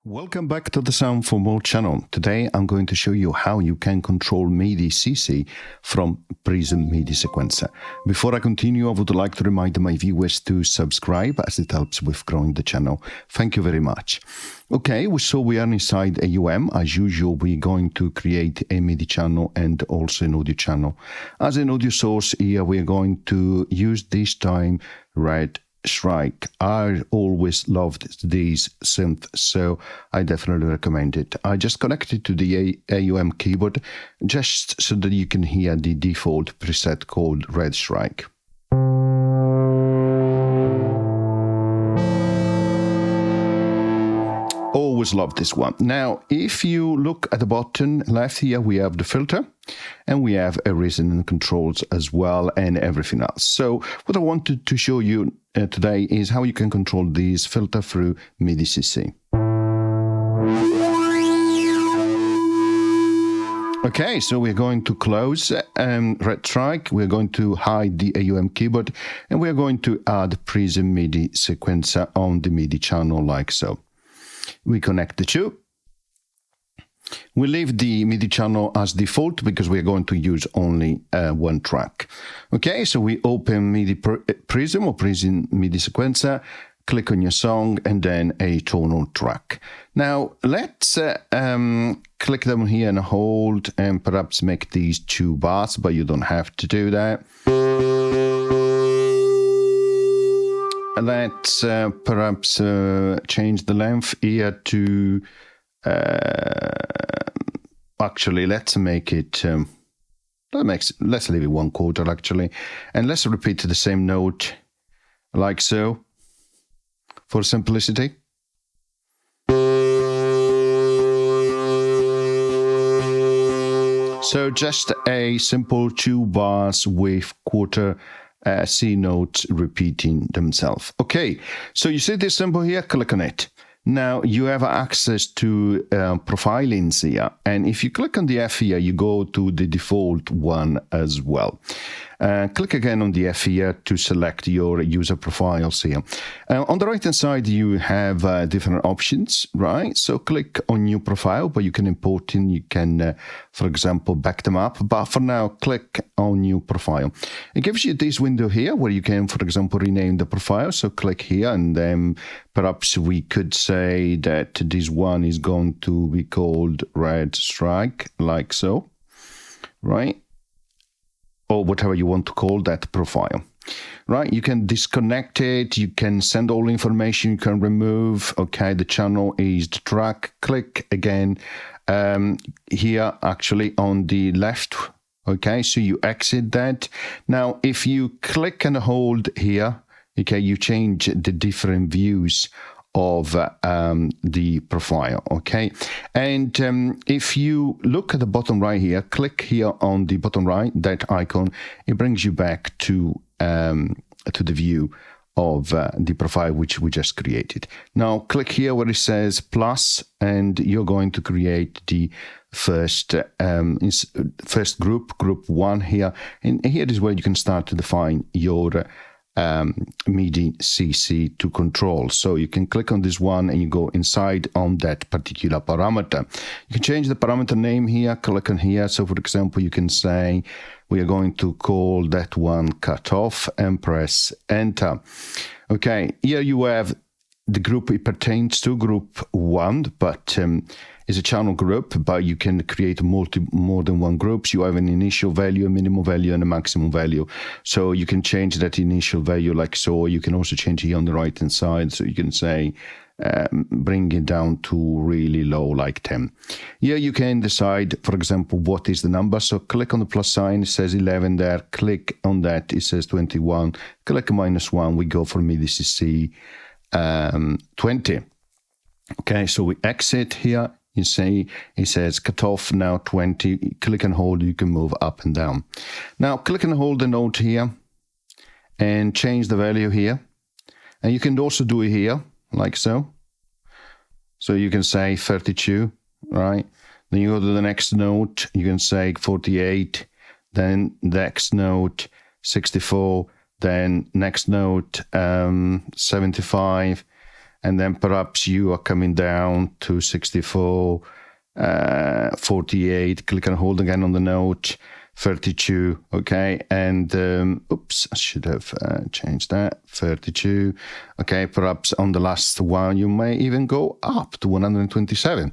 Welcome back to the Sound for More channel. Today I'm going to show you how you can control MIDI CC from Prism Midi Sequencer. Before I continue, I would like to remind my viewers to subscribe as it helps with growing the channel. Thank you very much. Okay, so we are inside AUM. As usual, we're going to create a MIDI channel and also an audio channel. As an audio source here, we're going to use this time Red Strike. I always loved these synth, so I definitely recommend it. I just connected to the AUM keyboard just so that you can hear the default preset called Red Strike. Always love this one. Now, if you look at the bottom left here, we have the filter and we have a resonant controls as well and everything else. So what I wanted to show you today is how you can control these filter through MIDI CC. Okay, so we're going to close Red Strike, we're going to hide the AUM keyboard, and we're going to add Prism Midi Sequencer on the MIDI channel like so. We connect the two. We leave the MIDI channel as default because we're going to use only one track. Okay, so we open MIDI Prism or Prism Midi Sequencer, click on your song and then a tonal track. Now let's click them here and hold and perhaps make these 2 bars, but you don't have to do that. Let's perhaps change the length here to actually let's make it let's leave it 1/4 actually, and let's repeat the same note like so for simplicity. So just a simple 2 bars with quarter C notes repeating themselves. Okay, so you see this symbol here, click on it. Now you have access to profilings here, and if you click on the F here, you go to the default one as well. Click again on the F here to select your user profiles here. On the right hand side you have different options, right? So click on new profile, but you can import in, you can for example back them up, but for now click on new profile. It gives you this window here where you can for example rename the profile, so click here and then perhaps we could say that this one is going to be called Red Strike like so, right? Or whatever you want to call that profile, right? You can disconnect it, you can send all information, you can remove. Okay, the channel is the track. Click again here actually on the left. Okay, so you exit that. Now if you click and hold here, okay, you change the different views of the profile. Okay, and if you look at the bottom right here, click here on the bottom right, that icon, it brings you back to the view of the profile which we just created. Now click here where it says plus, and you're going to create the first group 1 here, and here is where you can start to define your MIDI CC to control. So you can click on this one and you go inside on that particular parameter. You can change the parameter name here, click on here. So for example, you can say we are going to call that one cutoff and press enter. Okay, here you have the group it pertains to, group 1, but it's a channel group, but you can create more than one groups. You have an initial value, a minimum value, and a maximum value. So you can change that initial value like so. You can also change here on the right hand side. So you can say bring it down to really low, like 10. Here you can decide, for example, what is the number. So click on the plus sign, it says 11 there. Click on that, it says 21. Click -1, we go for MIDI CC 20. Okay, so we exit here. You see, it says cutoff now 20. Click and hold, you can move up and down. Now click and hold the note here and change the value here. And you can also do it here, like so. So you can say 32, right? Then you go to the next note, you can say 48, then next note 64, then next note 75, and then perhaps you are coming down to 64, 48, click and hold again on the note, 32, okay, and oops, I should have changed that, 32, okay, perhaps on the last one you may even go up to 127.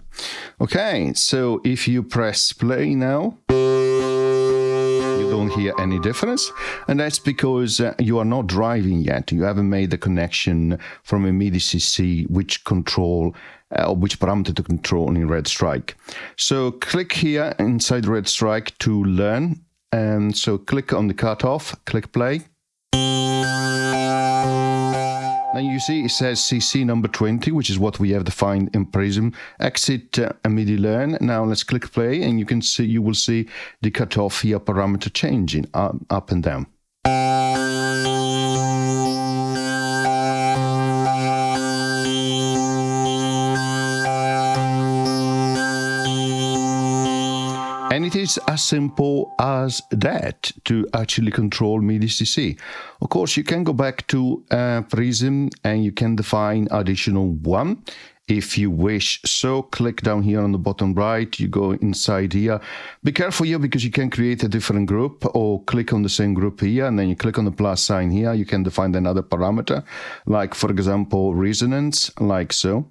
Okay, so if you press play now, you don't hear any difference, and that's because you are not driving yet. You haven't made the connection from a MIDI CC which control or which parameter to control in Red Strike. So click here inside Red Strike to learn, and so click on the cutoff, click play. Now you see it says CC number 20, which is what we have defined in Prism. Exit MIDI learn. Now let's click play, and you can see, you will see the cutoff here parameter changing up and down. And it is as simple as that to actually control MIDI CC. Of course, you can go back to Prism and you can define additional one if you wish. So click down here on the bottom right, you go inside here. Be careful here because you can create a different group, or click on the same group here and then you click on the plus sign here. You can define another parameter, like for example, resonance, like so.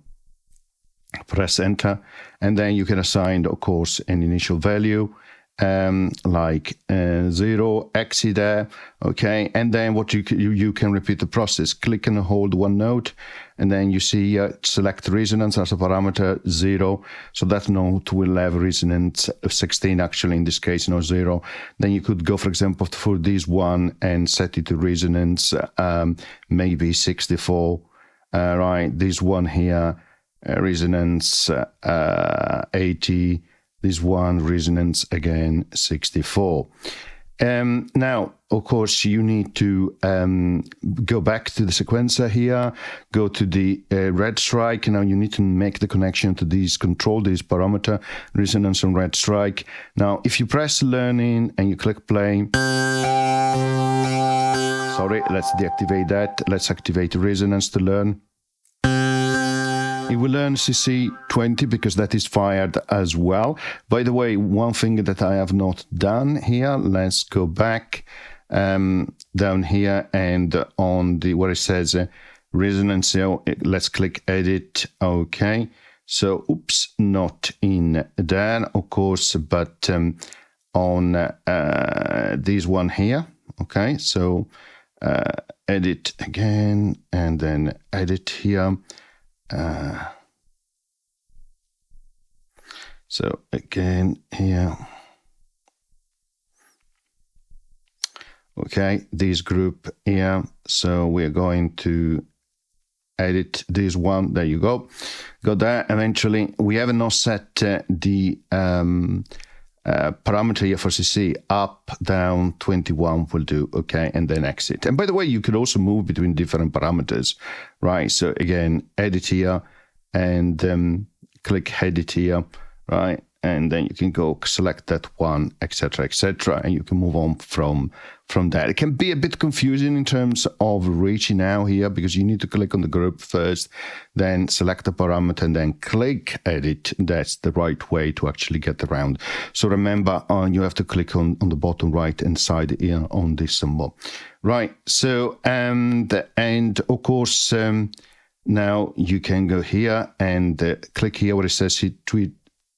Press enter, and then you can assign, of course, an initial value like 0, exit there, okay, and then what you can repeat the process. Click and hold one note, and then you see select resonance as a parameter 0, so that note will have resonance of 16 actually in this case, no 0. Then you could go, for example, for this one and set it to resonance maybe 64, right, this one here resonance 80, this one resonance again 64. Now, of course, you need to go back to the sequencer here, go to the Red Strike. Now you need to make the connection to these, control this parameter, resonance and Red Strike. Now, if you press learning and you click play, sorry, let's deactivate that. Let's activate resonance to learn. It will learn CC 20 because that is fired as well. By the way, one thing that I have not done here, let's go back down here and on the where it says resonance, so let's click edit. Okay, so oops, not in there, of course, but on this one here. Okay, so edit again and then edit here. So again here, okay, this group here, so we're going to edit this one. There you go, got that. Eventually we have not set the parameter here for CC, up, down, 21 will do, okay, and then exit. And by the way, you could also move between different parameters, right? So again, edit here and click edit here, right? And then you can go select that one, etc., etc., and you can move on from that. It can be a bit confusing in terms of reaching out here because you need to click on the group first, then select the parameter, and then click edit. That's the right way to actually get around. So remember, you have to click on the bottom right hand side here on this symbol, right? So and of course now you can go here and click here where it says tweet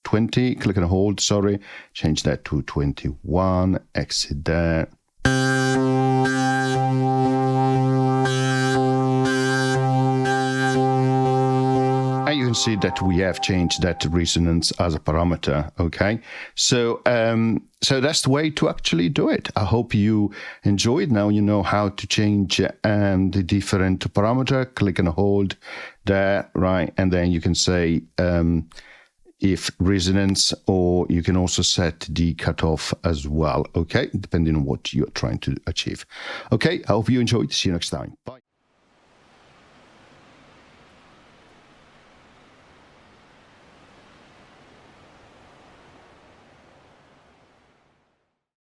20, click and hold, sorry, change that to 21, exit that. And you can see that we have changed that resonance as a parameter, okay? So so that's the way to actually do it. I hope you enjoyed. Now you know how to change the different parameter, click and hold there, right? And then you can say if resonance, or you can also set the cutoff as well, okay, depending on what you're trying to achieve. Okay, I hope you enjoyed. See you next time. Bye.